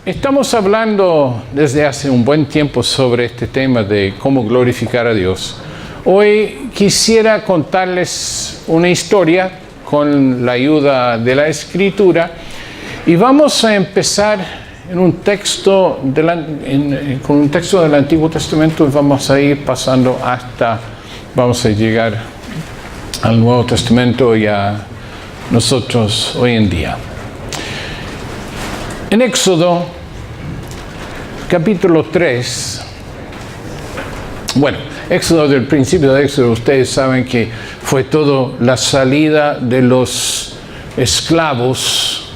Estamos hablando desde hace un buen tiempo sobre este tema de cómo glorificar a Dios. Hoy quisiera contarles una historia con la ayuda de la Escritura y vamos a empezar en un texto con un texto del Antiguo Testamento y vamos a ir pasando vamos a llegar al Nuevo Testamento y a nosotros hoy en día. En Éxodo, capítulo 3, Éxodo, del principio de Éxodo, ustedes saben que fue todo la salida de los esclavos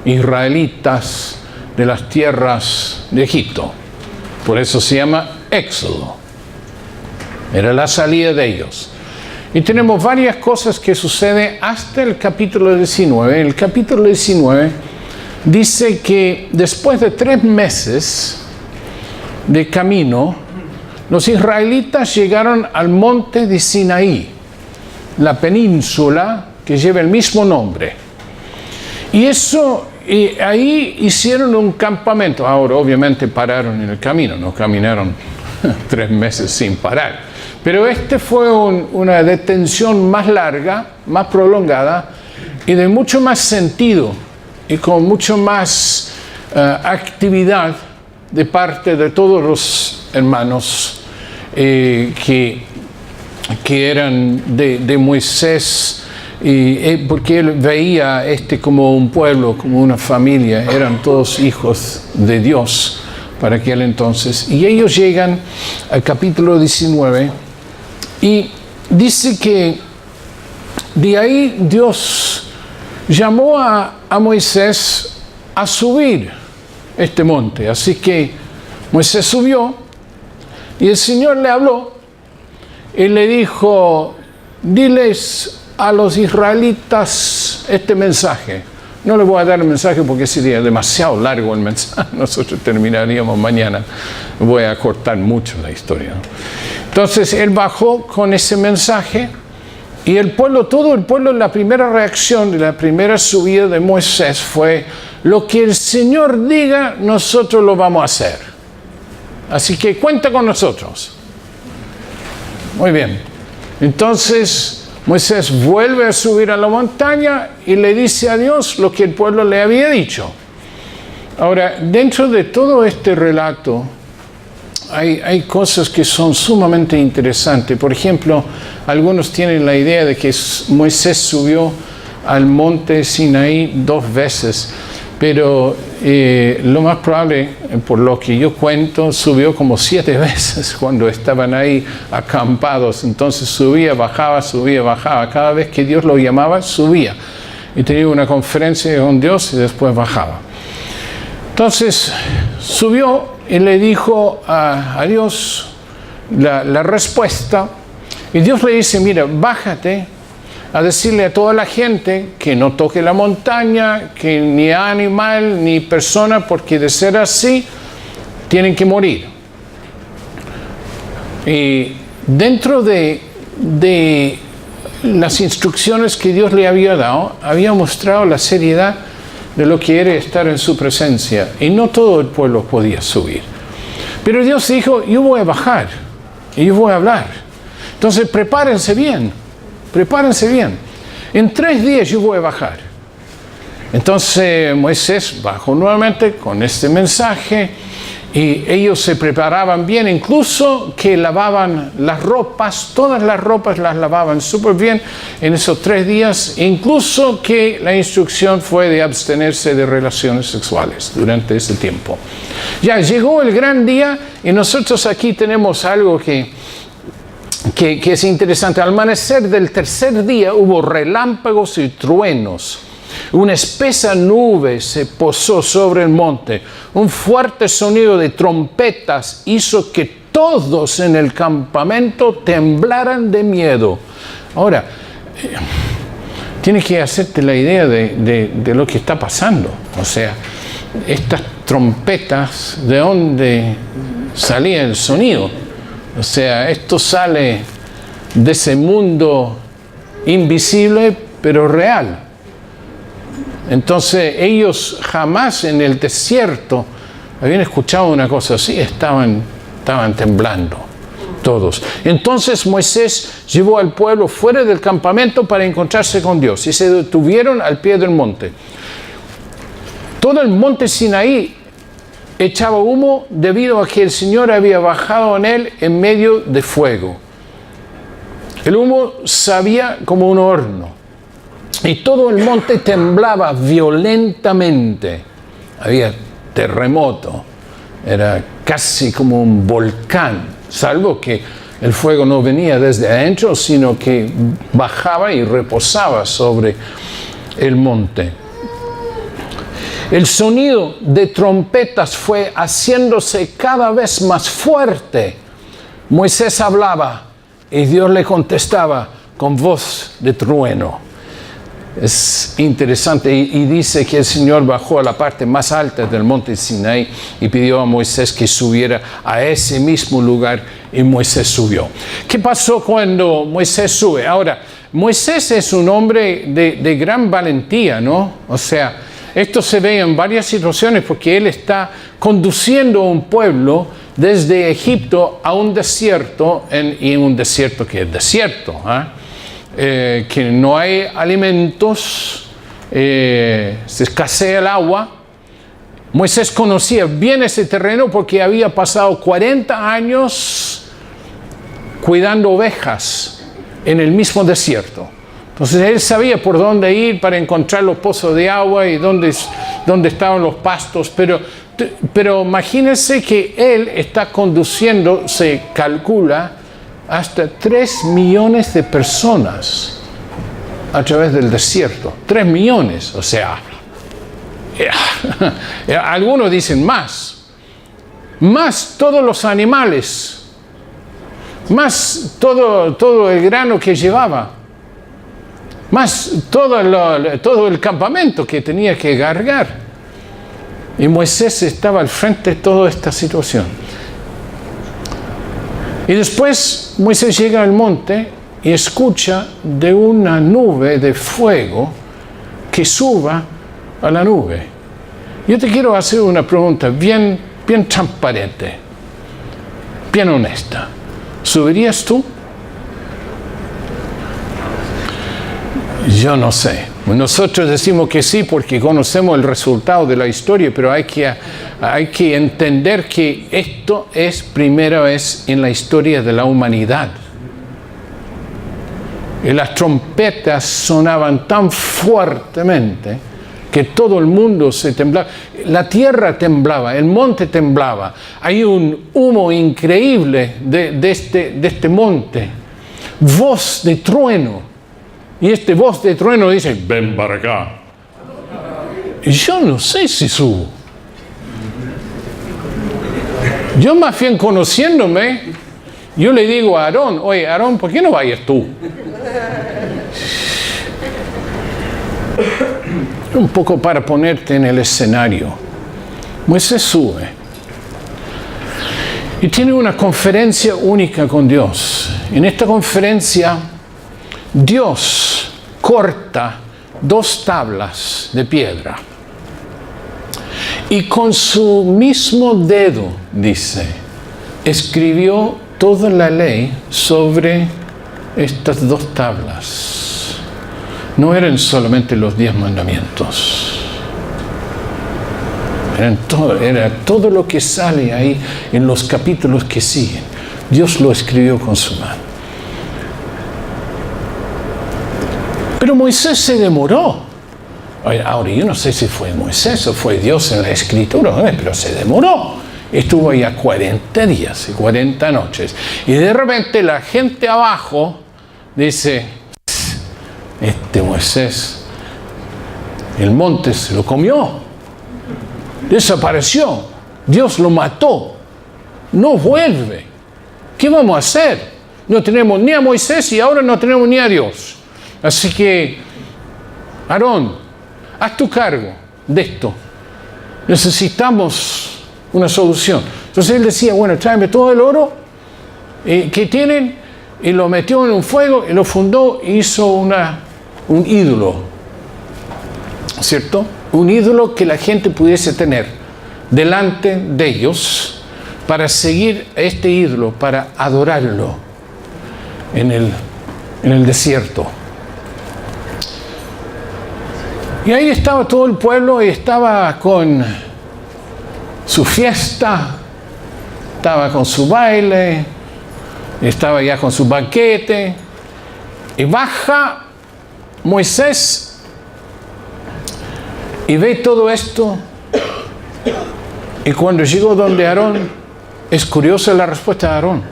israelitas de las tierras de Egipto. Por eso se llama Éxodo. Era la salida de ellos. Y tenemos varias cosas que suceden hasta el capítulo 19. En el capítulo 19 dice que después de 3 meses de camino, los israelitas llegaron al monte de Sinaí, la península que lleva el mismo nombre. Y ahí hicieron un campamento. Ahora, obviamente, pararon en el camino, no caminaron 3 meses sin parar. Pero fue una detención más larga, más prolongada y de mucho más sentido y con mucho más actividad de parte de todos los hermanos que eran de Moisés, porque él veía como un pueblo, como una familia, eran todos hijos de Dios para aquel entonces. Y ellos llegan al capítulo 19 y dice que de ahí Dios llamó a Moisés a subir este monte. Así que Moisés subió y el Señor le habló y le dijo: diles a los israelitas este mensaje. No les voy a dar el mensaje porque sería demasiado largo el mensaje. Nosotros terminaríamos mañana. Voy a cortar mucho la historia, ¿no? Entonces él bajó con ese mensaje. Y todo el pueblo, la primera reacción de la primera subida de Moisés fue: lo que el Señor diga, nosotros lo vamos a hacer. Así que cuenta con nosotros. Muy bien. Entonces Moisés vuelve a subir a la montaña y le dice a Dios lo que el pueblo le había dicho. Ahora, dentro de todo este relato, hay cosas que son sumamente interesantes. Por ejemplo, algunos tienen la idea de que Moisés subió al monte Sinaí 2 veces, pero lo más probable, por lo que yo cuento, subió como 7 veces cuando estaban ahí acampados. Entonces subía, bajaba, cada vez que Dios lo llamaba, subía. Y tenía una conferencia con Dios y después bajaba. Entonces subió y le dijo a Dios la respuesta. Y Dios le dice: mira, bájate a decirle a toda la gente que no toque la montaña, que ni animal ni persona, porque de ser así tienen que morir. Y dentro de las instrucciones que Dios le había dado, había mostrado la seriedad de lo que era estar en su presencia, y no todo el pueblo podía subir. Pero Dios dijo: yo voy a bajar y yo voy a hablar. Entonces prepárense bien. En 3 días yo voy a bajar. Entonces Moisés bajó nuevamente con este mensaje y ellos se preparaban bien, incluso que lavaban las ropas, todas las ropas las lavaban súper bien en esos 3 días, incluso que la instrucción fue de abstenerse de relaciones sexuales durante ese tiempo. Ya llegó el gran día y nosotros aquí tenemos algo que es interesante. Al amanecer del 3er día hubo relámpagos y truenos. Una espesa nube se posó sobre el monte. Un fuerte sonido de trompetas hizo que todos en el campamento temblaran de miedo. Ahora, tienes que hacerte la idea de lo que está pasando. O sea, estas trompetas, ¿de dónde salía el sonido? O sea, esto sale de ese mundo invisible pero real. Entonces ellos jamás en el desierto habían escuchado una cosa así, estaban temblando todos. Entonces Moisés llevó al pueblo fuera del campamento para encontrarse con Dios y se detuvieron al pie del monte. Todo el monte Sinaí echaba humo debido a que el Señor había bajado en él en medio de fuego. El humo sabía como un horno y todo el monte temblaba violentamente. Había terremoto, era casi como un volcán, salvo que el fuego no venía desde adentro, sino que bajaba y reposaba sobre el monte. El sonido de trompetas fue haciéndose cada vez más fuerte. Moisés hablaba y Dios le contestaba con voz de trueno. Es interesante y dice que el Señor bajó a la parte más alta del monte Sinaí y pidió a Moisés que subiera a ese mismo lugar y Moisés subió. ¿Qué pasó cuando Moisés sube? Ahora, Moisés es un hombre de gran valentía, ¿no? O sea, esto se ve en varias situaciones porque él está conduciendo a un pueblo desde Egipto a un desierto, y un desierto que es desierto, que no hay alimentos, se escasea el agua. Moisés conocía bien ese terreno porque había pasado 40 años cuidando ovejas en el mismo desierto. Entonces él sabía por dónde ir para encontrar los pozos de agua y dónde estaban los pastos, pero imagínense que él está conduciendo, se calcula, hasta 3 millones de personas a través del desierto. 3 millones, o sea, algunos dicen más todos los animales, más todo el grano que llevaba, más todo el campamento que tenía que cargar. Y Moisés estaba al frente de toda esta situación. Y después Moisés llega al monte y escucha de una nube de fuego que suba a la nube. Yo te quiero hacer una pregunta bien transparente, bien honesta. ¿Subirías tú? Yo no sé. Nosotros decimos que sí porque conocemos el resultado de la historia, pero hay que entender que esto es primera vez en la historia de la humanidad. Y las trompetas sonaban tan fuertemente que todo el mundo se temblaba. La tierra temblaba, el monte temblaba. Hay un humo increíble de este monte. Voz de trueno. Y este voz de trueno dice, ven para acá. Y yo no sé si subo. Yo más bien conociéndome, yo le digo a Aarón, oye Aarón, ¿por qué no vayas tú? Un poco para ponerte en el escenario. Moisés sube y tiene una conferencia única con Dios. En esta conferencia, Dios corta 2 tablas de piedra y con su mismo dedo, dice, escribió toda la ley sobre estas 2 tablas. No eran solamente los 10 mandamientos, era todo lo que sale ahí en los capítulos que siguen. Dios lo escribió con su mano. Pero Moisés se demoró. Ahora, yo no sé si fue Moisés o fue Dios en la escritura, pero se demoró. Estuvo allá 40 días y 40 noches. Y de repente la gente abajo dice, este Moisés, el monte se lo comió. Desapareció. Dios lo mató. No vuelve. ¿Qué vamos a hacer? No tenemos ni a Moisés y ahora no tenemos ni a Dios. Así que, Aarón, haz tu cargo de esto. Necesitamos una solución. Entonces él decía, bueno, tráeme todo el oro que tienen, y lo metió en un fuego y lo fundó e hizo un ídolo. ¿cierto? Un ídolo que la gente pudiese tener delante de ellos para seguir a este ídolo, para adorarlo en el desierto. Y ahí estaba todo el pueblo y estaba con su fiesta, estaba con su baile, estaba ya con su banquete. Y baja Moisés y ve todo esto. Y cuando llegó donde Aarón, es curiosa la respuesta de Aarón.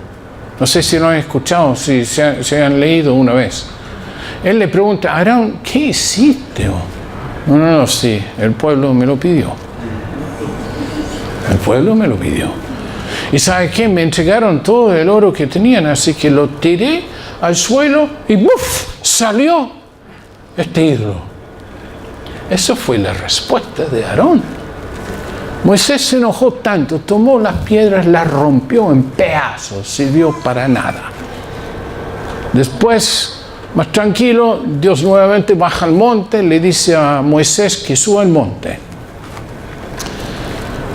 No sé si lo han escuchado, si se han leído una vez. Él le pregunta, Aarón, ¿qué hiciste? No, sí, el pueblo me lo pidió. El pueblo me lo pidió. ¿Y sabe qué? Me entregaron todo el oro que tenían, así que lo tiré al suelo y ¡buf! Salió este ídolo. Esa fue la respuesta de Aarón. Moisés se enojó tanto, tomó las piedras, las rompió en pedazos, sirvió para nada. Después, más tranquilo, Dios nuevamente baja al monte, le dice a Moisés que suba al monte.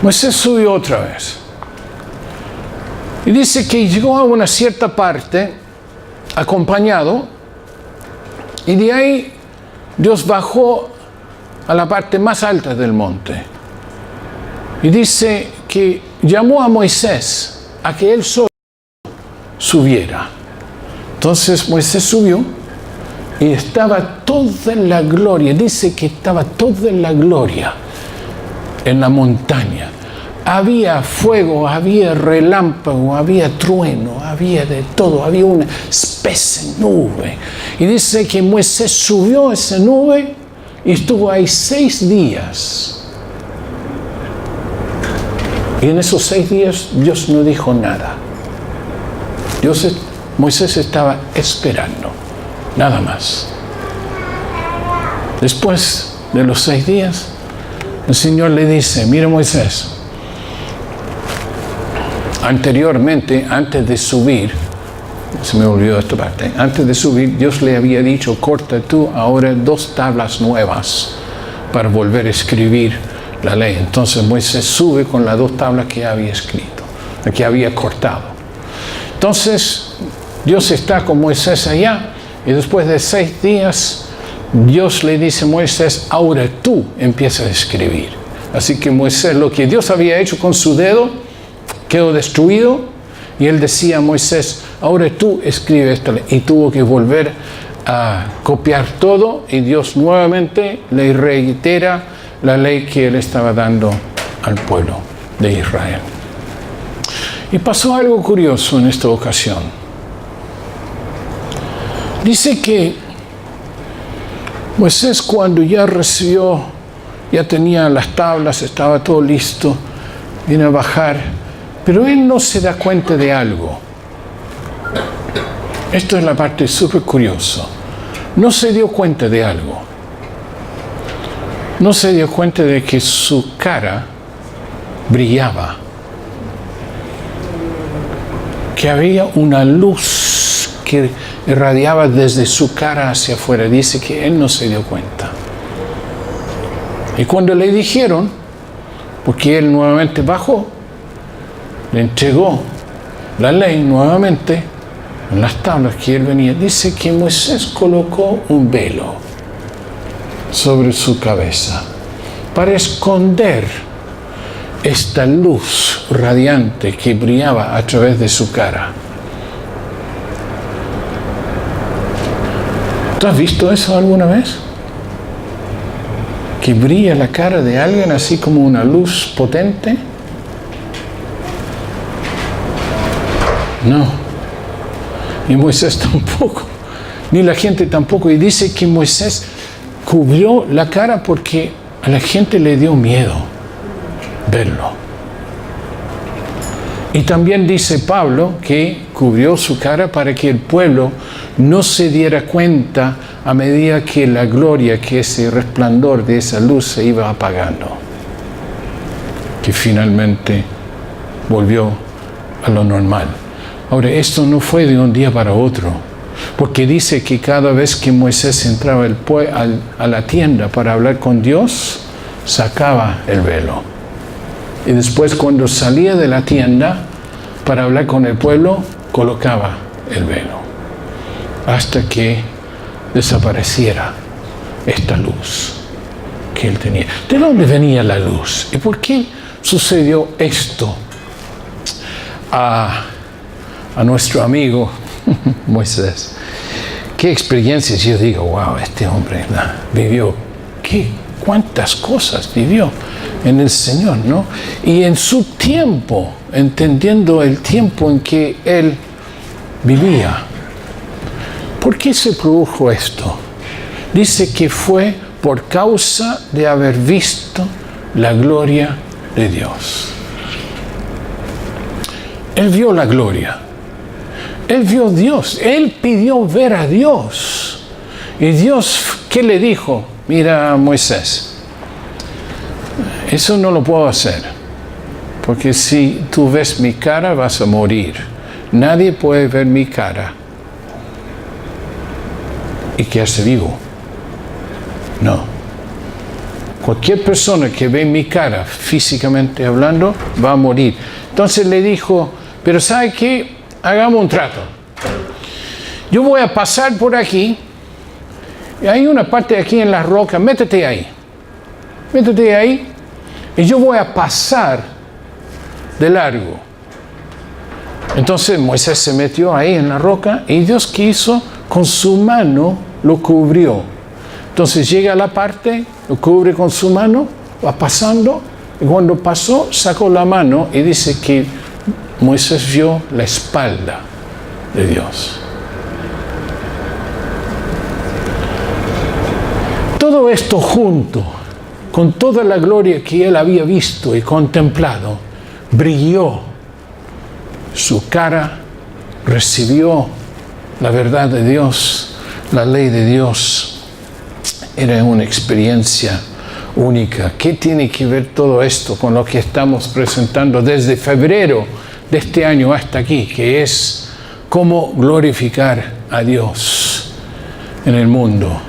Moisés subió otra vez. Y dice que llegó a una cierta parte, acompañado, y de ahí Dios bajó a la parte más alta del monte. Y dice que llamó a Moisés a que él solo subiera. Entonces Moisés subió y estaba toda la gloria, dice que estaba toda la gloria en la montaña. Había fuego, había relámpago, había trueno, había de todo, había una espesa nube. Y dice que Moisés subió a esa nube y estuvo ahí 6 días. Y en esos 6 días Dios no dijo nada. Moisés estaba esperando, nada más. Después de los 6 días, el Señor le dice, mira Moisés, anteriormente, antes de subir, se me olvidó esta parte, antes de subir, Dios le había dicho, corta tú ahora 2 tablas nuevas para volver a escribir la ley. Entonces Moisés sube con las 2 tablas que había escrito, que había cortado. Entonces Dios está con Moisés allá y después de 6 días Dios le dice a Moisés, ahora tú empiezas a escribir. Así que Moisés, lo que Dios había hecho con su dedo, quedó destruido y él decía a Moisés, ahora tú escribe esta ley. Y tuvo que volver a copiar todo y Dios nuevamente le reitera la ley que él estaba dando al pueblo de Israel. Y pasó algo curioso en esta ocasión. Dice que Moisés cuando ya recibió, ya tenía las tablas, estaba todo listo, viene a bajar, pero él no se da cuenta de algo. Esto es la parte súper curiosa. No se dio cuenta de algo. No se dio cuenta de que su cara brillaba, que había una luz que irradiaba desde su cara hacia afuera. Dice que él no se dio cuenta. Y cuando le dijeron, porque él nuevamente bajó, le entregó la ley nuevamente en las tablas que él venía, dice que Moisés colocó un velo sobre su cabeza para esconder esta luz radiante que brillaba a través de su cara. ¿Tú has visto eso alguna vez? Que brilla la cara de alguien así como una luz potente. No. Y Moisés tampoco. Ni la gente tampoco. Y dice que Moisés cubrió la cara porque a la gente le dio miedo verlo. Y también dice Pablo que cubrió su cara para que el pueblo no se diera cuenta a medida que la gloria, que ese resplandor de esa luz se iba apagando, que finalmente volvió a lo normal. Ahora, esto no fue de un día para otro. Porque dice que cada vez que Moisés entraba a la tienda para hablar con Dios, sacaba el velo. Y después cuando salía de la tienda para hablar con el pueblo, colocaba el velo. Hasta que desapareciera esta luz que él tenía. ¿De dónde venía la luz? ¿Y por qué sucedió esto a nuestro amigo Moisés? ¿Qué experiencias? Yo digo, wow, este hombre vivió, cuántas cosas vivió en el Señor, ¿no? Y en su tiempo, entendiendo el tiempo en que él vivía. ¿Por qué se produjo esto? Dice que fue por causa de haber visto la gloria de Dios. Él vio la gloria. Él vio a Dios. Él pidió ver a Dios. Y Dios, ¿qué le dijo? Mira, Moisés, eso no lo puedo hacer. Porque si tú ves mi cara, vas a morir. Nadie puede ver mi cara y quedarse vivo. No. Cualquier persona que ve mi cara, físicamente hablando, va a morir. Entonces le dijo, pero ¿sabe qué? Hagamos un trato. Yo voy a pasar por aquí, y hay una parte aquí en la roca, métete ahí, y yo voy a pasar de largo. Entonces Moisés se metió ahí en la roca, y Dios que hizo, con su mano lo cubrió. Entonces llega a la parte, lo cubre con su mano, va pasando, y cuando pasó, sacó la mano, y dice que Moisés vio la espalda de Dios. Todo esto junto, con toda la gloria que él había visto y contemplado, brilló su cara, recibió la verdad de Dios, la ley de Dios. Era una experiencia única. ¿Qué tiene que ver todo esto con lo que estamos presentando desde febrero de este año hasta aquí? Que es cómo glorificar a Dios en el mundo,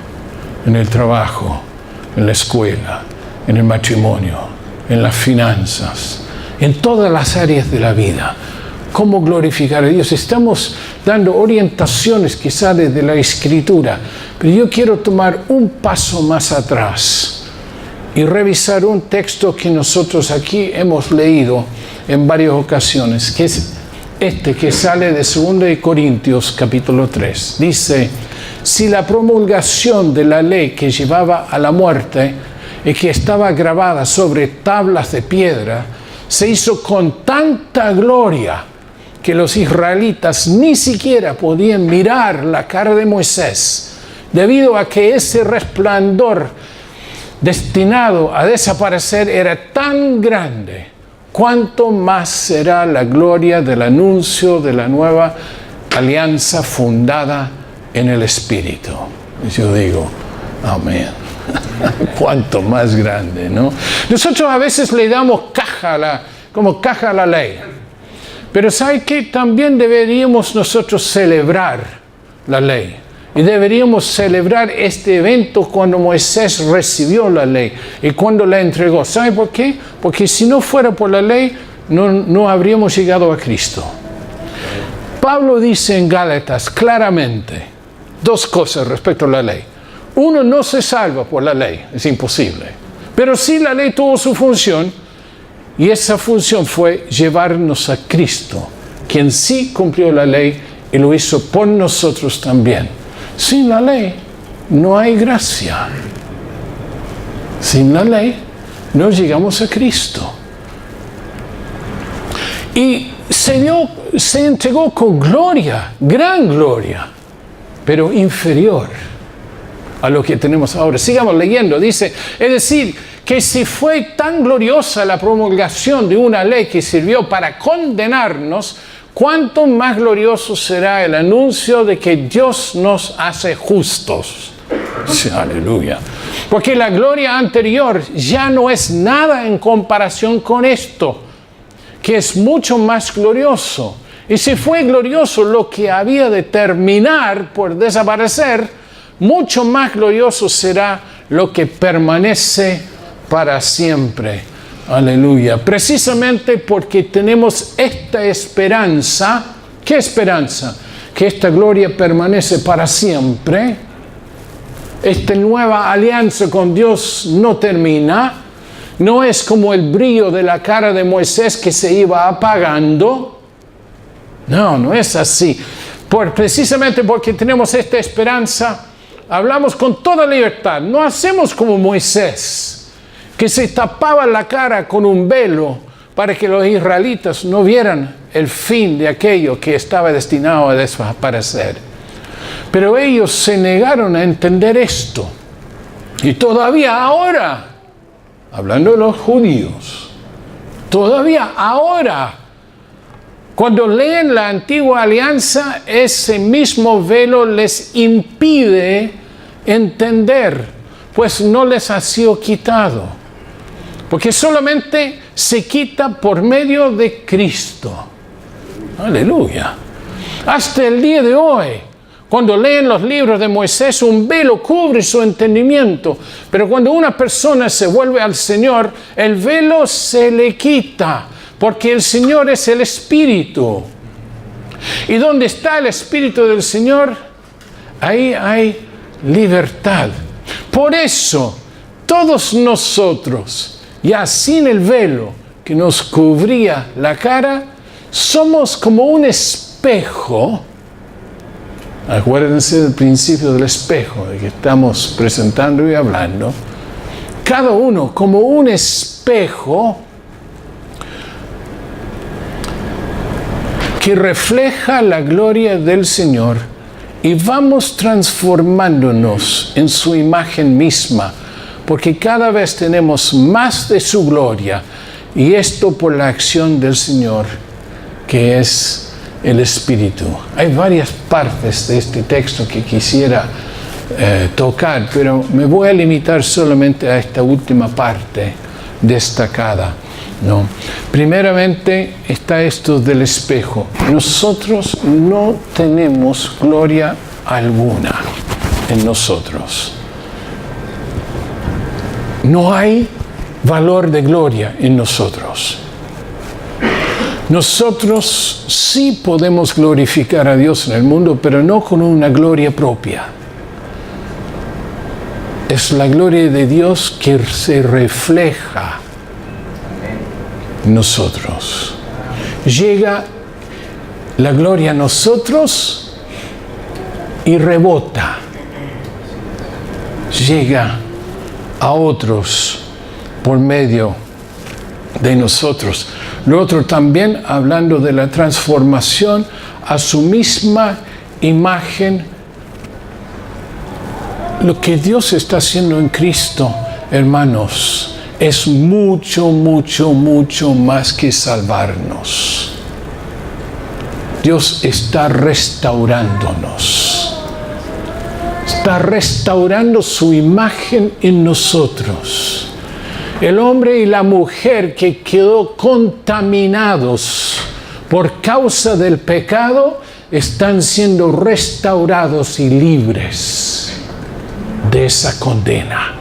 en el trabajo, en la escuela, en el matrimonio, en las finanzas, en todas las áreas de la vida. Cómo glorificar a Dios. Estamos dando orientaciones quizás desde la Escritura, pero yo quiero tomar un paso más atrás y revisar un texto que nosotros aquí hemos leído en varias ocasiones, que es este que sale de 2 Corintios capítulo 3. Dice, si la promulgación de la ley que llevaba a la muerte y que estaba grabada sobre tablas de piedra se hizo con tanta gloria que los israelitas ni siquiera podían mirar la cara de Moisés, debido a que ese resplandor destinado a desaparecer era tan grande, cuánto más será la gloria del anuncio de la nueva alianza fundada en el Espíritu. Yo digo, amén. Cuánto más grande, ¿no? Nosotros a veces le damos caja a la ley. Pero ¿sabe qué? También deberíamos nosotros celebrar la ley. Y deberíamos celebrar este evento cuando Moisés recibió la ley y cuando la entregó. ¿Sabe por qué? Porque si no fuera por la ley, no habríamos llegado a Cristo. Pablo dice en Gálatas claramente dos cosas respecto a la ley. Uno, no se salva por la ley, es imposible. Pero sí la ley tuvo su función, y esa función fue llevarnos a Cristo, quien sí cumplió la ley y lo hizo por nosotros también. Sin la ley no hay gracia. Sin la ley no llegamos a Cristo. Y se entregó con gloria, gran gloria, pero inferior a lo que tenemos ahora. Sigamos leyendo, dice, es decir, que si fue tan gloriosa la promulgación de una ley que sirvió para condenarnos, cuánto más glorioso será el anuncio de que Dios nos hace justos. Sí, aleluya. Porque la gloria anterior ya no es nada en comparación con esto, que es mucho más glorioso. Y si fue glorioso lo que había de terminar por desaparecer, mucho más glorioso será lo que permanece para siempre. Aleluya. Precisamente porque tenemos esta esperanza. ¿Qué esperanza? Que esta gloria permanece para siempre. Esta nueva alianza con Dios no termina. No es como el brillo de la cara de Moisés que se iba apagando. No, no es así. Precisamente porque tenemos esta esperanza, hablamos con toda libertad. No hacemos como Moisés, que se tapaba la cara con un velo para que los israelitas no vieran el fin de aquello que estaba destinado a desaparecer. Pero ellos se negaron a entender esto. Y todavía ahora, hablando de los judíos, todavía ahora, cuando leen la antigua alianza, ese mismo velo les impide entender, pues no les ha sido quitado. Porque solamente se quita por medio de Cristo. Aleluya. Hasta el día de hoy, cuando leen los libros de Moisés, un velo cubre su entendimiento. Pero cuando una persona se vuelve al Señor, el velo se le quita. Porque el Señor es el Espíritu. Y donde está el Espíritu del Señor, ahí hay libertad. Por eso, todos nosotros, ya sin el velo que nos cubría la cara, somos como un espejo. Acuérdense del principio del espejo, de que estamos presentando y hablando. Cada uno como un espejo que refleja la gloria del Señor, y vamos transformándonos en su imagen misma, porque cada vez tenemos más de su gloria, y esto por la acción del Señor, que es el Espíritu. Hay varias partes de este texto que quisiera tocar, pero me voy a limitar solamente a esta última parte destacada. No. Primeramente está esto del espejo. Nosotros no tenemos gloria alguna en nosotros. No hay valor de gloria en nosotros. Nosotros sí podemos glorificar a Dios en el mundo, pero no con una gloria propia. Es la gloria de Dios que se refleja en nosotros. Llega la gloria a nosotros y rebota. Llega a otros por medio de nosotros. Lo otro también, hablando de la transformación a su misma imagen. Lo que Dios está haciendo en Cristo, hermanos, es mucho, mucho, mucho más que salvarnos. Dios está restaurándonos. Está restaurando su imagen en nosotros. El hombre y la mujer que quedó contaminados por causa del pecado están siendo restaurados y libres de esa condena.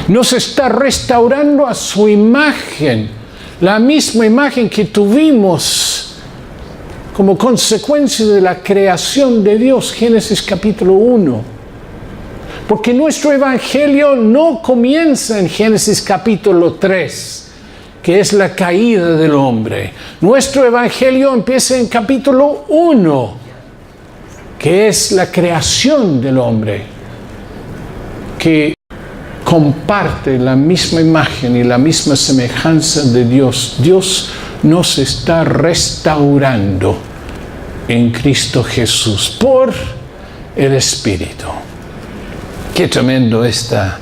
Nos está restaurando a su imagen, la misma imagen que tuvimos como consecuencia de la creación de Dios, Génesis capítulo 1. Porque nuestro evangelio no comienza en Génesis capítulo 3, que es la caída del hombre. Nuestro evangelio empieza en capítulo 1, que es la creación del hombre, que comparte la misma imagen y la misma semejanza de Dios. Dios nos está restaurando en Cristo Jesús por el Espíritu. Qué tremendo esta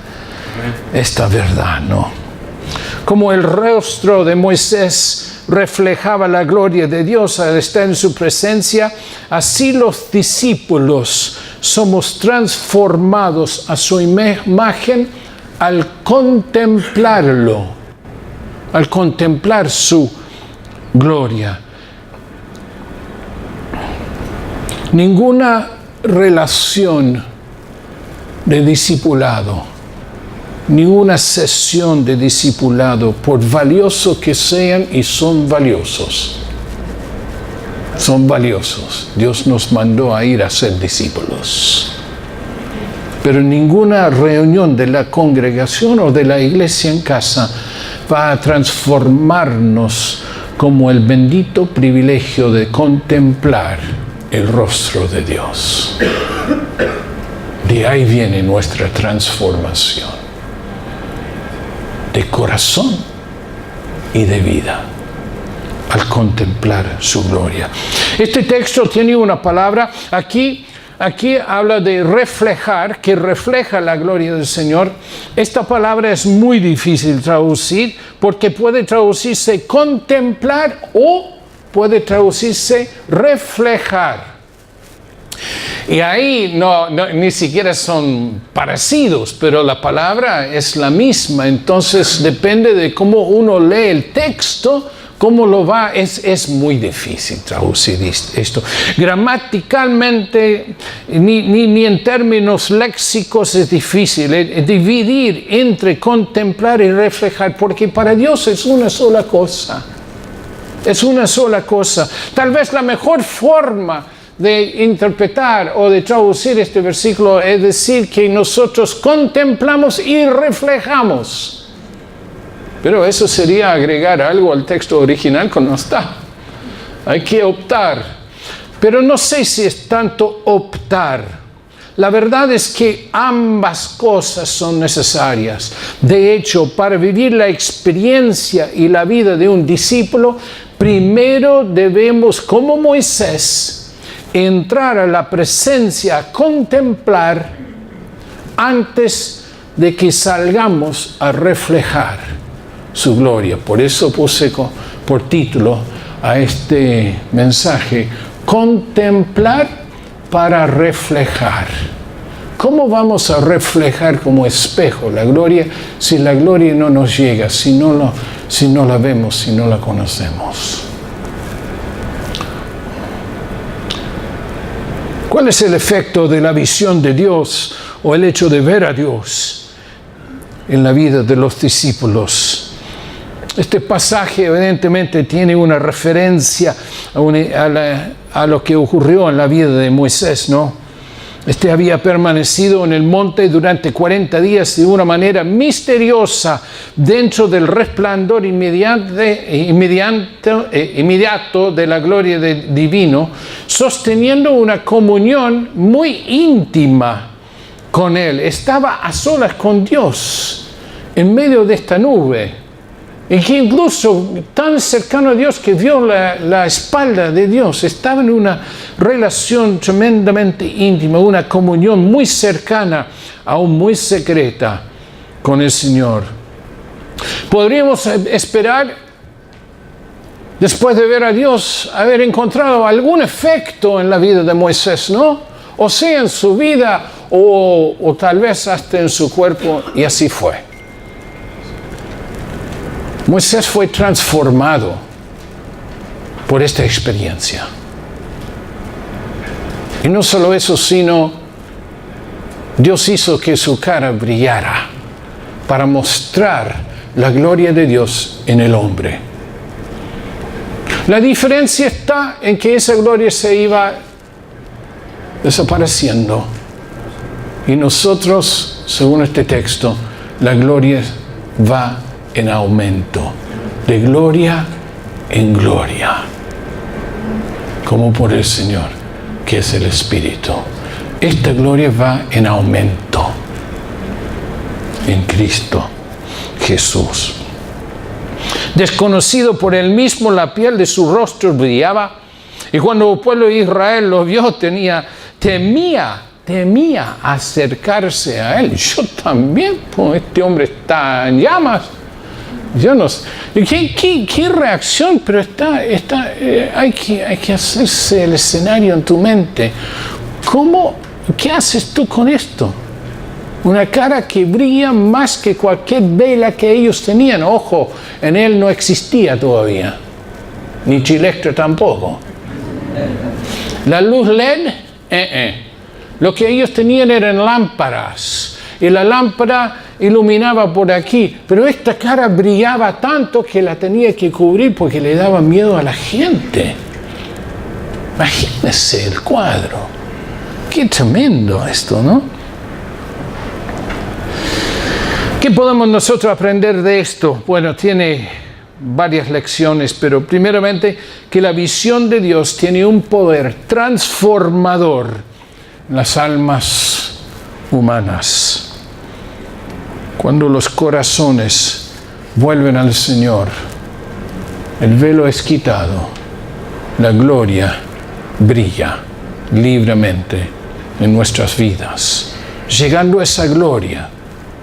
verdad, ¿no? Como el rostro de Moisés reflejaba la gloria de Dios al estar en su presencia, así los discípulos somos transformados a su imagen al contemplarlo, al contemplar su gloria. Ninguna relación de discipulado, ninguna sesión de discipulado, por valioso que sean, y son valiosos. Son valiosos. Dios nos mandó a ir a ser discípulos. Pero ninguna reunión de la congregación o de la iglesia en casa va a transformarnos como el bendito privilegio de contemplar el rostro de Dios. De ahí viene nuestra transformación de corazón y de vida al contemplar su gloria. Este texto tiene una palabra aquí habla de reflejar, que refleja la gloria del Señor. Esta palabra es muy difícil de traducir porque puede traducirse contemplar o puede traducirse reflejar. Y ahí ni siquiera son parecidos, pero la palabra es la misma. Entonces depende de cómo uno lee el texto, cómo lo va, es muy difícil traducir esto. Gramaticalmente, ni en términos léxicos es difícil dividir entre contemplar y reflejar, porque para Dios es una sola cosa. Es una sola cosa. Tal vez la mejor forma de interpretar o de traducir este versículo es decir que nosotros contemplamos y reflejamos. Pero eso sería agregar algo al texto original que no está. Hay que optar. Pero no sé si es tanto optar. La verdad es que ambas cosas son necesarias. De hecho, para vivir la experiencia y la vida de un discípulo, primero debemos, como Moisés, entrar a la presencia, a contemplar, antes de que salgamos a reflejar su gloria. Por eso puse por título a este mensaje: contemplar para reflejar. ¿Cómo vamos a reflejar como espejo la gloria si la gloria no nos llega, si no la vemos, si no la conocemos? ¿Cuál es el efecto de la visión de Dios o el hecho de ver a Dios en la vida de los discípulos? Este pasaje evidentemente tiene una referencia a lo que ocurrió en la vida de Moisés, ¿no? Había permanecido en el monte durante 40 días de una manera misteriosa dentro del resplandor inmediato de la gloria divino, sosteniendo una comunión muy íntima con Él. Estaba a solas con Dios en medio de esta nube. Y que incluso tan cercano a Dios que vio la espalda de Dios, estaba en una relación tremendamente íntima, una comunión muy cercana, aún muy secreta, con el Señor. Podríamos esperar, después de ver a Dios, haber encontrado algún efecto en la vida de Moisés, ¿no? O sea, en su vida, o tal vez hasta en su cuerpo, y así fue. Moisés fue transformado por esta experiencia. Y no solo eso, sino Dios hizo que su cara brillara para mostrar la gloria de Dios en el hombre. La diferencia está en que esa gloria se iba desapareciendo. Y nosotros, según este texto, la gloria va en aumento, de gloria en gloria, como por el Señor, que es el Espíritu. Esta gloria va en aumento en Cristo Jesús. Desconocido por él mismo, la piel de su rostro brillaba, y cuando el pueblo de Israel lo vio, temía acercarse a él. Yo también, pues este hombre está en llamas. Yo no sé. ¿Qué reacción? Pero hay que hacerse el escenario en tu mente. ¿Qué haces tú con esto? Una cara que brilla más que cualquier vela que ellos tenían. Ojo, en él no existía todavía, ni Chilectra tampoco. La luz LED, Lo que ellos tenían eran lámparas. Y la lámpara iluminaba por aquí. Pero esta cara brillaba tanto que la tenía que cubrir porque le daba miedo a la gente. Imagínense el cuadro. Qué tremendo esto, ¿no? ¿Qué podemos nosotros aprender de esto? Bueno, tiene varias lecciones, pero primeramente que la visión de Dios tiene un poder transformador en las almas humanas. Cuando los corazones vuelven al Señor, el velo es quitado, la gloria brilla libremente en nuestras vidas. Llegando a esa gloria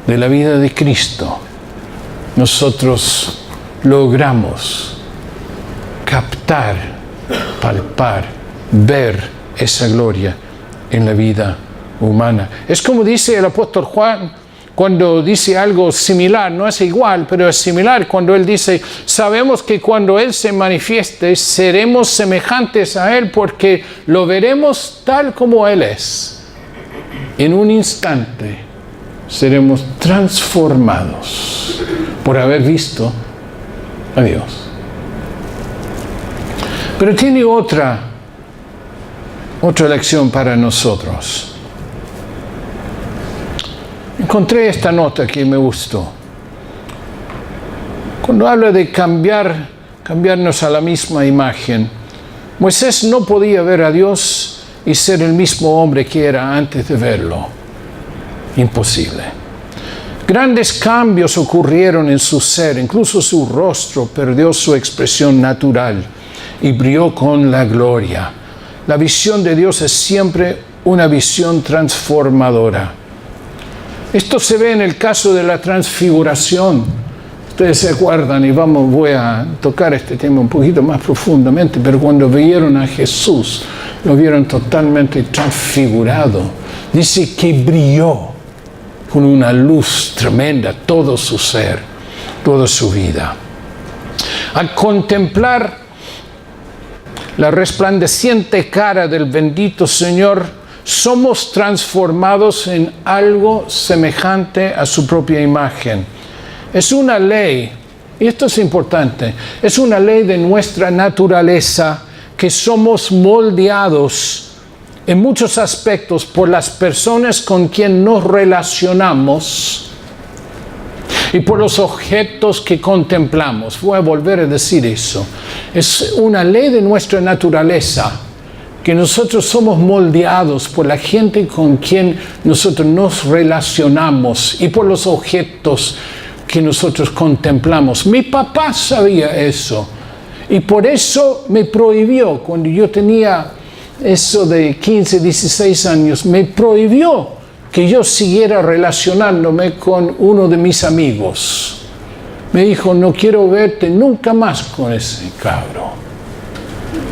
de la vida de Cristo, nosotros logramos captar, palpar, ver esa gloria en la vida humana. Es como dice el apóstol Juan cuando dice algo similar, no es igual, pero es similar, cuando él dice, sabemos que cuando Él se manifieste, seremos semejantes a Él porque lo veremos tal como Él es. En un instante seremos transformados por haber visto a Dios. Pero tiene otra lección para nosotros. Encontré esta nota que me gustó. Cuando habla de cambiarnos a la misma imagen, Moisés no podía ver a Dios y ser el mismo hombre que era antes de verlo. Imposible. Grandes cambios ocurrieron en su ser, incluso su rostro perdió su expresión natural y brilló con la gloria. La visión de Dios es siempre una visión transformadora. Esto se ve en el caso de la transfiguración. Ustedes se acuerdan y voy a tocar este tema un poquito más profundamente, pero cuando vieron a Jesús, lo vieron totalmente transfigurado. Dice que brilló con una luz tremenda todo su ser, toda su vida. Al contemplar la resplandeciente cara del bendito Señor, somos transformados en algo semejante a su propia imagen. Es una ley, y esto es importante, es una ley de nuestra naturaleza que somos moldeados en muchos aspectos por las personas con quien nos relacionamos y por los objetos que contemplamos. Voy a volver a decir eso. Es una ley de nuestra naturaleza que nosotros somos moldeados por la gente con quien nosotros nos relacionamos y por los objetos que nosotros contemplamos. Mi papá sabía eso y por eso me prohibió, cuando yo tenía eso de 15, 16 años, me prohibió que yo siguiera relacionándome con uno de mis amigos. Me dijo, no quiero verte nunca más con ese cabro.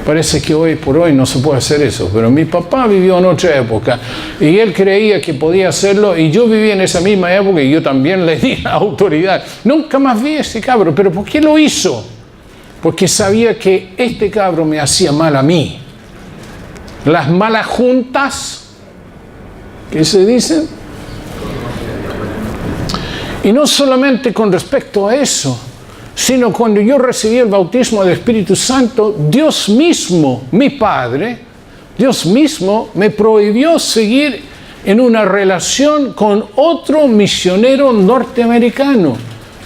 Parece que hoy por hoy no se puede hacer eso, pero mi papá vivió en otra época y él creía que podía hacerlo y yo viví en esa misma época y yo también le di la autoridad. Nunca más vi a ese cabro, pero ¿por qué lo hizo? Porque sabía que este cabro me hacía mal a mí. Las malas juntas, ¿qué se dicen? Y no solamente con respecto a eso, sino cuando yo recibí el bautismo del Espíritu Santo, Dios mismo, mi Padre, Dios mismo me prohibió seguir en una relación con otro misionero norteamericano.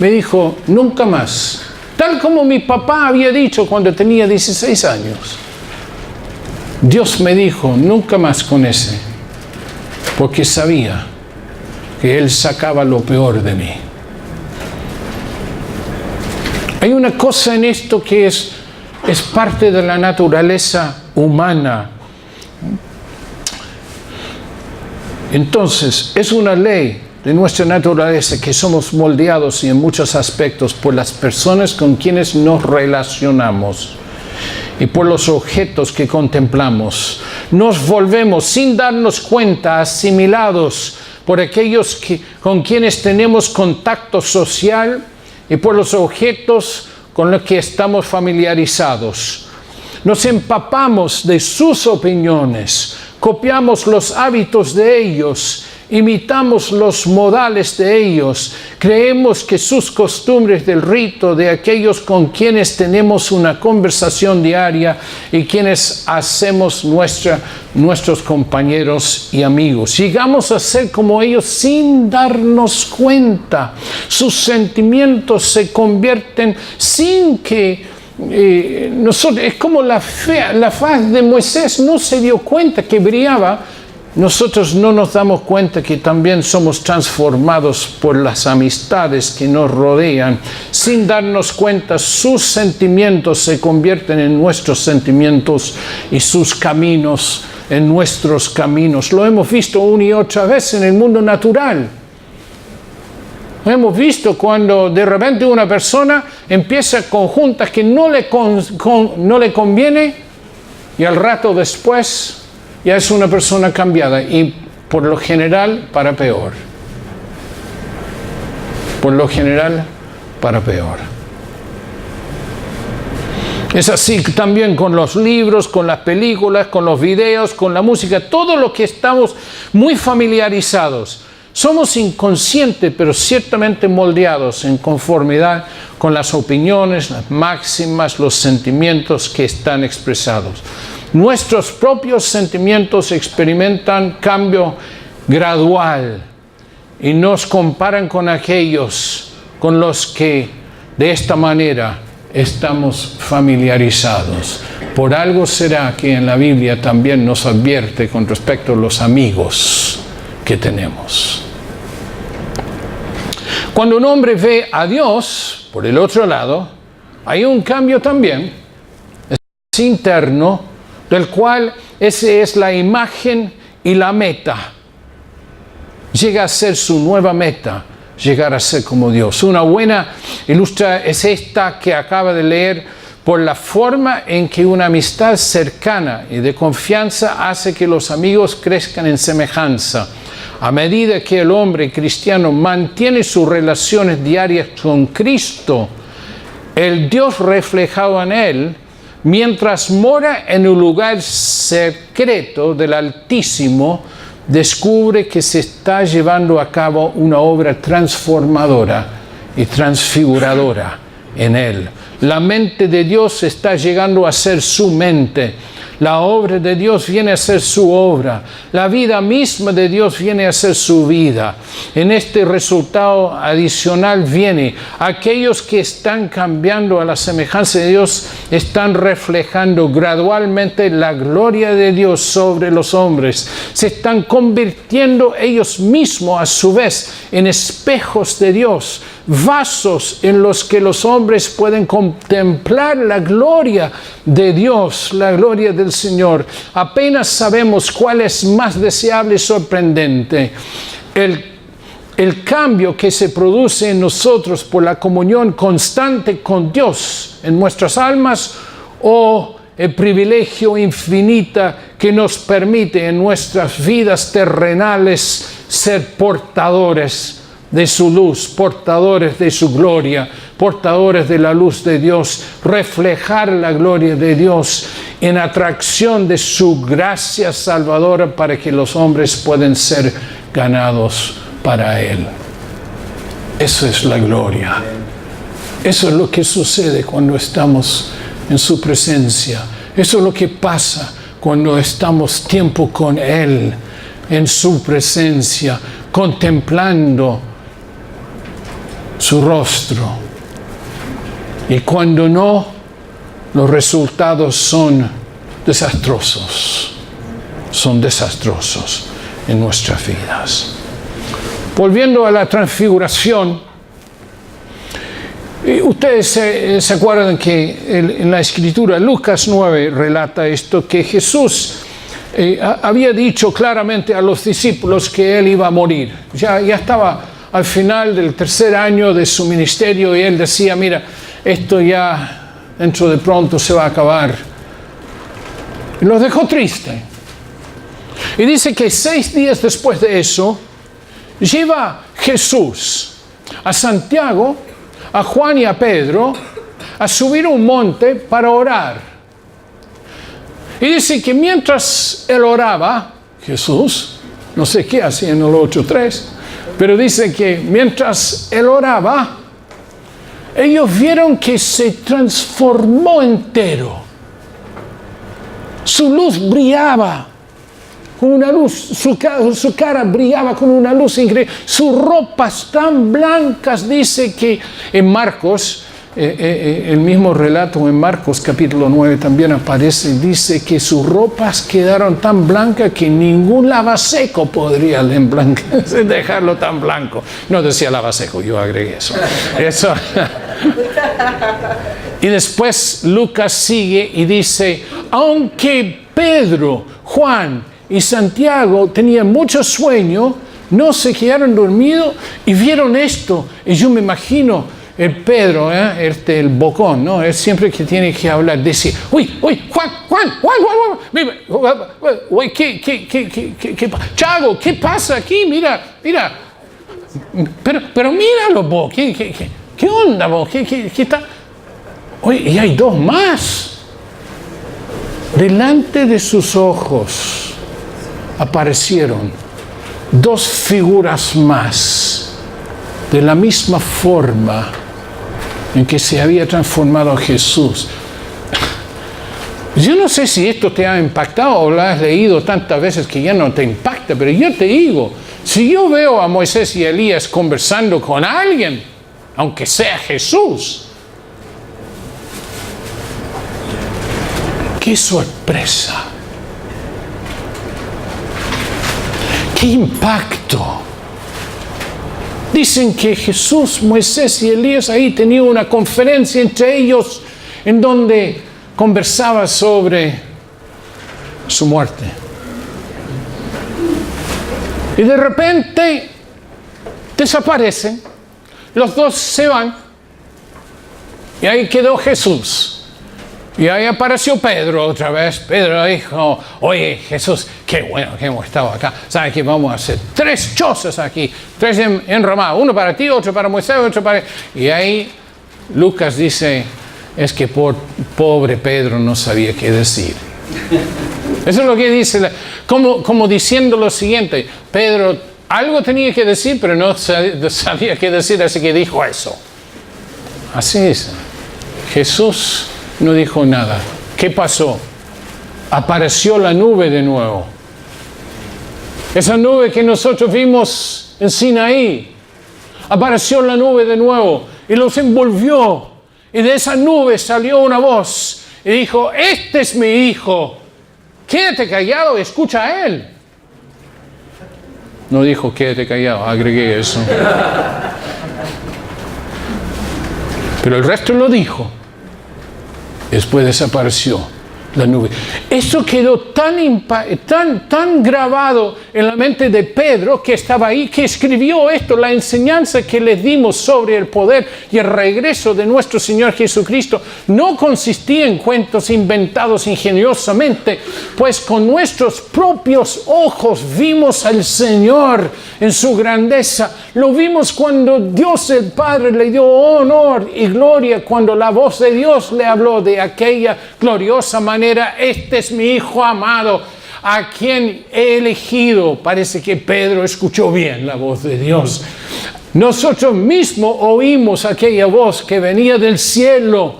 Me dijo, nunca más. Tal como mi papá había dicho cuando tenía 16 años. Dios me dijo, nunca más con ese, porque sabía que Él sacaba lo peor de mí. Hay una cosa en esto que es parte de la naturaleza humana. Entonces, es una ley de nuestra naturaleza que somos moldeados y en muchos aspectos por las personas con quienes nos relacionamos y por los objetos que contemplamos. Nos volvemos, sin darnos cuenta, asimilados por aquellos con quienes tenemos contacto social y por los objetos con los que estamos familiarizados. nos empapamos de sus opiniones, copiamos los hábitos de ellos, imitamos los modales de ellos, creemos que sus costumbres del rito de aquellos con quienes tenemos una conversación diaria y quienes hacemos nuestros compañeros y amigos. Llegamos a ser como ellos sin darnos cuenta. Sus sentimientos se convierten sin que nosotros, es como la faz de Moisés no se dio cuenta que brillaba. Nosotros no nos damos cuenta que también somos transformados por las amistades que nos rodean. Sin darnos cuenta, sus sentimientos se convierten en nuestros sentimientos y sus caminos en nuestros caminos. Lo hemos visto una y otra vez en el mundo natural. Lo hemos visto cuando de repente una persona empieza conductas que no le conviene y al rato después ya es una persona cambiada y por lo general para peor. Por lo general para peor. Es así también con los libros, con las películas, con los videos, con la música, todo lo que estamos muy familiarizados. Somos inconscientes, pero ciertamente moldeados en conformidad con las opiniones, las máximas, los sentimientos que están expresados. Nuestros propios sentimientos experimentan cambio gradual y nos comparan con aquellos con los que de esta manera estamos familiarizados. Por algo será que en la Biblia también nos advierte con respecto a los amigos que tenemos. Cuando un hombre ve a Dios, por el otro lado, hay un cambio también, es interno, del cual esa es la imagen y la meta. Llega a ser su nueva meta, llegar a ser como Dios. Una buena ilustra es esta que acaba de leer, por la forma en que una amistad cercana y de confianza hace que los amigos crezcan en semejanza. A medida que el hombre cristiano mantiene sus relaciones diarias con Cristo, el Dios reflejado en él, mientras mora en un lugar secreto del Altísimo, descubre que se está llevando a cabo una obra transformadora y transfiguradora en él. La mente de Dios está llegando a ser su mente. La obra de Dios viene a ser su obra. La vida misma de Dios viene a ser su vida. En este resultado adicional viene aquellos que están cambiando a la semejanza de Dios, están reflejando gradualmente la gloria de Dios sobre los hombres. Se están convirtiendo ellos mismos a su vez en espejos de Dios, vasos en los que los hombres pueden contemplar la gloria de Dios, la gloria del Señor. Apenas sabemos cuál es más deseable y sorprendente. El cambio que se produce en nosotros por la comunión constante con Dios en nuestras almas, o el privilegio infinito que nos permite en nuestras vidas terrenales ser portadores de su luz, portadores de su gloria, portadores de la luz de Dios, reflejar la gloria de Dios en atracción de su gracia salvadora para que los hombres puedan ser ganados para Él. Eso es la gloria. Eso es lo que sucede cuando estamos en su presencia. Eso es lo que pasa cuando estamos tiempo con Él, en su presencia, contemplando su rostro. Y cuando no, los resultados son desastrosos. Son desastrosos en nuestras vidas. Volviendo a la transfiguración, ustedes se acuerdan que en la Escritura, Lucas 9 relata esto, que Jesús había dicho claramente a los discípulos que Él iba a morir. Ya estaba al final del tercer año de su ministerio y Él decía, mira, esto ya dentro de pronto se va a acabar. Y los dejó tristes. Y dice que 6 días después de eso, lleva Jesús a Santiago, a Juan y a Pedro a subir un monte para orar. Y dice que mientras él oraba, Jesús, no sé qué hacía en el 8:3, pero dice que mientras él oraba, ellos vieron que se transformó entero. Su luz brillaba con una luz, su cara brillaba con una luz increíble. Sus ropas tan blancas, dice que en Marcos, el mismo relato en Marcos capítulo 9 también aparece, dice que sus ropas quedaron tan blancas que ningún lavaseco podría dejarlo tan blanco. No decía lavaseco, yo agregué eso. Y después Lucas sigue y dice, aunque Pedro, Juan y Santiago tenían mucho sueño, no se quedaron dormidos y vieron esto. Y yo me imagino el Pedro, el bocón, ¿no? Él siempre que tiene que hablar, dice, uy, Juan, uy, ¿qué, Chago, ¿qué pasa aquí? Mira, pero míralo vos, ¿qué onda vos? ¿Qué está? Oye, y hay dos más. Delante de sus ojos aparecieron dos figuras más, de la misma forma en que se había transformado Jesús. Yo no sé si esto te ha impactado o lo has leído tantas veces que ya no te impacta, pero yo te digo, si yo veo a Moisés y Elías conversando con alguien, aunque sea Jesús, ¡qué sorpresa! ¡Qué impacto! Dicen que Jesús, Moisés y Elías ahí tenían una conferencia entre ellos en donde conversaba sobre su muerte. Y de repente desaparecen, los dos se van y ahí quedó Jesús. Y ahí apareció Pedro otra vez. Pedro dijo, oye Jesús, qué bueno que hemos estado acá. ¿Sabes qué? Vamos a hacer 3 chozas aquí, 3 enramados, uno para ti, otro para Moisés, otro para... Y ahí Lucas dice, es que pobre Pedro no sabía qué decir. Eso es lo que dice, como diciendo lo siguiente, Pedro algo tenía que decir, pero no sabía qué decir, así que dijo eso. Así es. Jesús no dijo nada. ¿Qué pasó? Apareció la nube de nuevo. Esa nube que nosotros vimos en Sinaí. Apareció la nube de nuevo y los envolvió. Y de esa nube salió una voz y dijo, este es mi hijo. Quédate callado y escucha a él. No dijo quédate callado, agregué eso. Pero el resto lo dijo. Después desapareció la nube. Eso quedó tan grabado en la mente de Pedro, que estaba ahí, que escribió esto, la enseñanza que les dimos sobre el poder y el regreso de nuestro Señor Jesucristo. No consistía en cuentos inventados ingeniosamente, pues con nuestros propios ojos vimos al Señor en su grandeza. Lo vimos cuando Dios el Padre le dio honor y gloria, cuando la voz de Dios le habló de aquella gloriosa manera. Este es mi Hijo amado, a quien he elegido. Parece que Pedro escuchó bien la voz de Dios. Nosotros mismos oímos aquella voz que venía del cielo,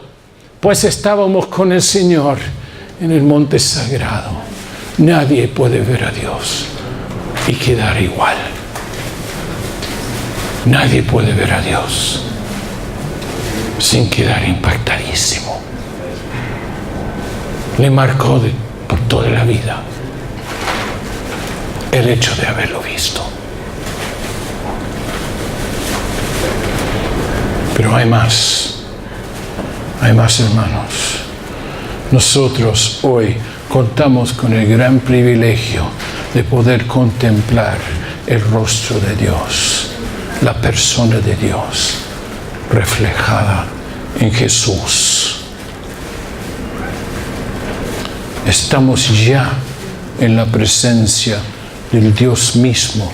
pues estábamos con el Señor en el monte sagrado. Nadie puede ver a Dios y quedar igual. Nadie puede ver a Dios sin quedar impactadísimo. Le marcó por toda la vida el hecho de haberlo visto. Pero hay más hermanos. Nosotros hoy contamos con el gran privilegio de poder contemplar el rostro de Dios, la persona de Dios reflejada en Jesús. Estamos ya en la presencia del Dios mismo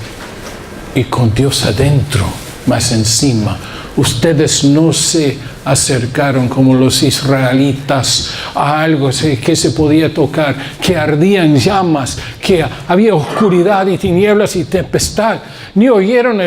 y con Dios adentro, más encima, Ustedes no se acercaron como los israelitas a algo que se podía tocar, que ardía en llamas, que había oscuridad y tinieblas y tempestad. Ni oyeron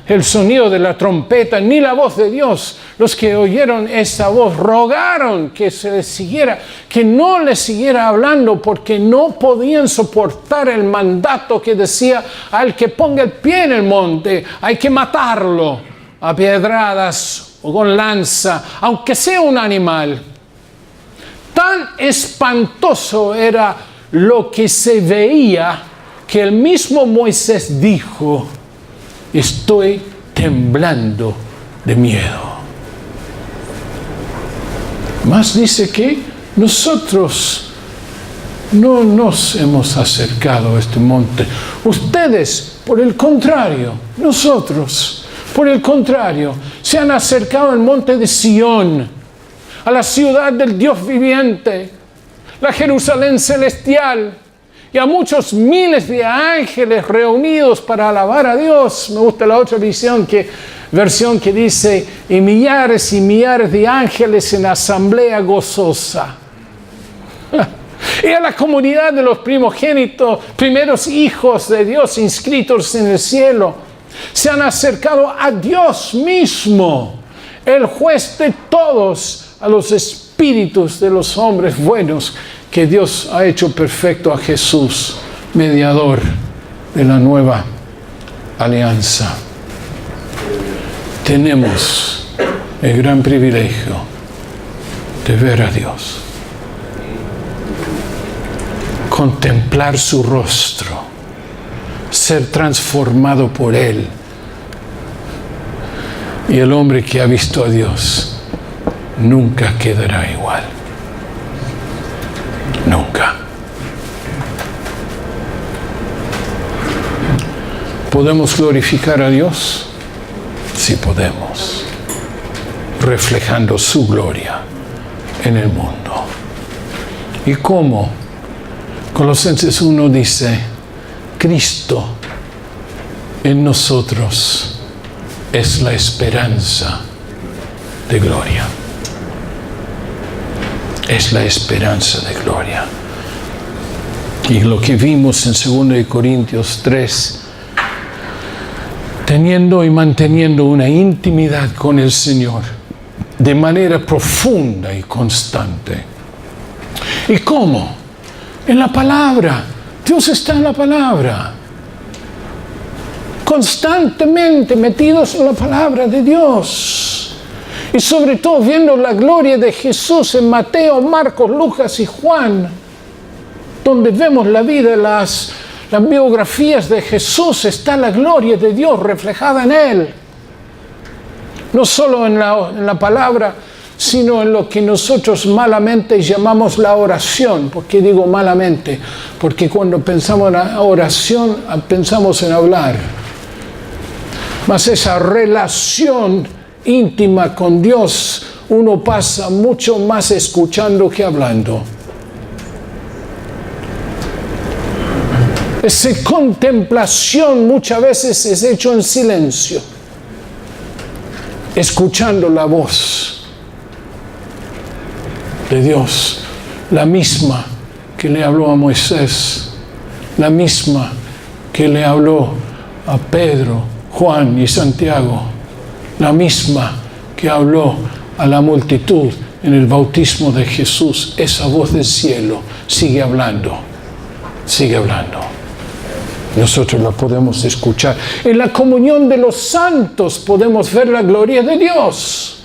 el sonido de la trompeta, ni la voz de Dios. Los que oyeron esa voz rogaron que se les siguiera, que no les siguiera hablando, porque no podían soportar el mandato que decía: al que ponga el pie en el monte, hay que matarlo a piedradas o con lanza, aunque sea un animal. Tan espantoso era lo que se veía que el mismo Moisés dijo: estoy temblando de miedo. Más dice que nosotros no nos hemos acercado a este monte. Ustedes, por el contrario, nosotros, por el contrario, se han acercado al monte de Sión, a la ciudad del Dios viviente, la Jerusalén celestial, y a muchos miles de ángeles reunidos para alabar a Dios. Me gusta la otra versión que dice: y millares de ángeles en asamblea gozosa. Y a la comunidad de los primogénitos, primeros hijos de Dios inscritos en el cielo. Se han acercado a Dios mismo, el juez de todos, a los espíritus de los hombres buenos que Dios ha hecho perfecto, a Jesús, mediador de la nueva alianza. Tenemos el gran privilegio de ver a Dios, contemplar su rostro, ser transformado por Él. Y el hombre que ha visto a Dios nunca quedará igual. Nunca. ¿Podemos glorificar a Dios? Sí podemos, reflejando su gloria en el mundo. ¿Y cómo? Colosenses 1 dice: Cristo en nosotros es la esperanza de gloria. Es la esperanza de gloria. Y lo que vimos en 2 Corintios 3, teniendo y manteniendo una intimidad con el Señor de manera profunda y constante. ¿Y cómo? En la palabra. Dios está en la palabra. Constantemente metidos en la palabra de Dios. Y sobre todo viendo la gloria de Jesús en Mateo, Marcos, Lucas y Juan, donde vemos la vida, las biografías de Jesús, está la gloria de Dios reflejada en Él. No solo en la palabra, sino en lo que nosotros malamente llamamos la oración. ¿Por qué digo malamente? Porque cuando pensamos en la oración, pensamos en hablar. Mas esa relación íntima con Dios, uno pasa mucho más escuchando que hablando. Esa contemplación muchas veces es hecho en silencio, escuchando la voz de Dios, la misma que le habló a Moisés, la misma que le habló a Pedro, Juan y Santiago, la misma que habló a la multitud en el bautismo de Jesús. Esa voz del cielo sigue hablando, sigue hablando. Nosotros la podemos escuchar. En la comunión de los santos podemos ver la gloria de Dios.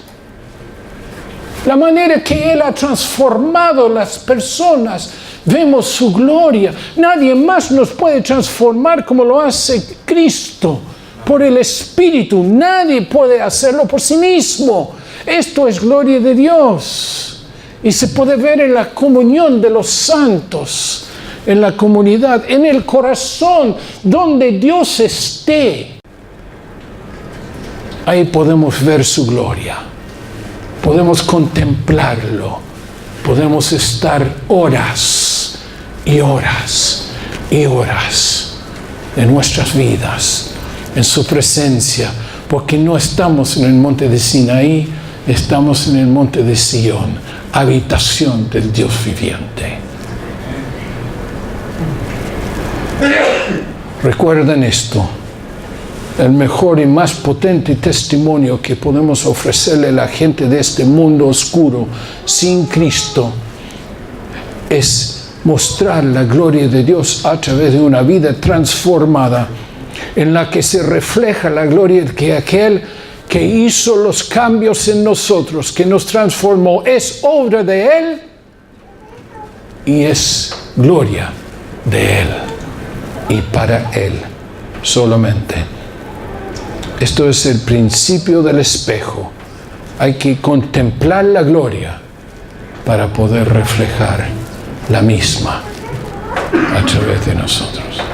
La manera que Él ha transformado las personas, vemos su gloria. Nadie más nos puede transformar como lo hace Cristo por el Espíritu. Nadie puede hacerlo por sí mismo. Esto es gloria de Dios. Y se puede ver en la comunión de los santos, en la comunidad, en el corazón, donde Dios esté. Ahí podemos ver su gloria. Podemos contemplarlo, podemos estar horas y horas y horas de nuestras vidas en su presencia, porque no estamos en el monte de Sinaí, estamos en el monte de Sión, habitación del Dios viviente. Recuerden esto, el mejor y más potente testimonio que podemos ofrecerle a la gente de este mundo oscuro sin Cristo es mostrar la gloria de Dios a través de una vida transformada en la que se refleja la gloria de que aquel que hizo los cambios en nosotros, que nos transformó, es obra de Él y es gloria de Él y para Él solamente. Esto es el principio del espejo. Hay que contemplar la gloria para poder reflejar la misma a través de nosotros.